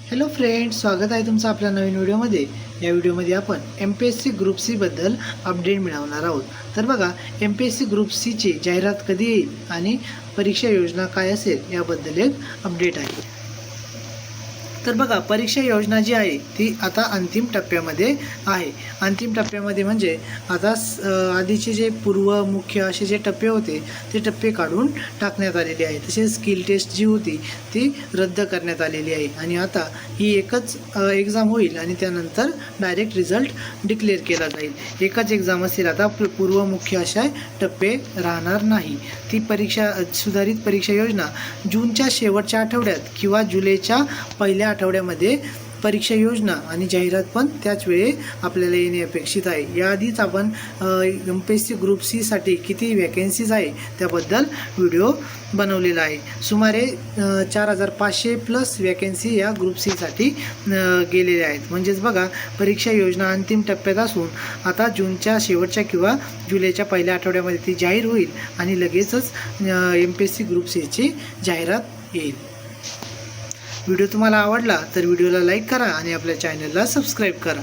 Hello friends, स्वागत आहे तुमचं आपल्या नवीन व्हिडिओमध्ये। या व्हिडिओमध्ये आपण MPSC ग्रुप सी बद्दल अपडेट मिळवणार आहोत। तर बघा, MPSC ग्रुप सी ची जाहिरात कधी येईल आणि परीक्षा योजना काय असेल याबद्दल एक अपडेट आहे। तर बघा, परीक्षा योजना जी आहे ती आता अंतिम टप्प्यामध्ये आहे। अंतिम टप्प्यामध्ये म्हणजे आता आधीचे जे पूर्व मुख्य असे जे टप्पे होते ते टप्पे काढून टाकण्यात आलेले आहे। तसेच स्किल टेस्ट जी होती ती रद्द करण्यात आलेली आहे आणि आता ही एकच एक्झाम होईल आणि त्यानंतर डायरेक्ट रिझल्ट डिक्लेअर केला जाईल। एकच एक्झाम असेल, आता पूर्व मुख्य अशा टप्पे राहणार नाही। ती परीक्षा सुधारित परीक्षा योजना जूनच्या शेवटच्या आठवड्यात किंवा जुलैच्या पहिल्या आठवड्यामध्ये परीक्षा योजना आणि जाहिरात पण त्याच वेळी आपल्याला येणे अपेक्षित आहे। याआधीच आपण MPSC ग्रुप सी साठी किती वॅकन्सीज आहे त्याबद्दल व्हिडिओ बनवलेला आहे। सुमारे 4500 प्लस वॅकन्सी या ग्रुप सी साठी गेलेल्या आहेत। म्हणजेच बघा, परीक्षा योजना अंतिम टप्प्यात असून आता जूनच्या शेवटच्या किंवा जुलैच्या पहिल्या आठवड्यामध्ये ती जाहीर होईल आणि लगेचच MPSC ग्रुप सी ची जाहिरात येईल। व्हिडिओ तुम्हाला आवडला तर व्हिडिओला लाईक करा आणि आपल्या चॅनलला सबस्क्राईब करा।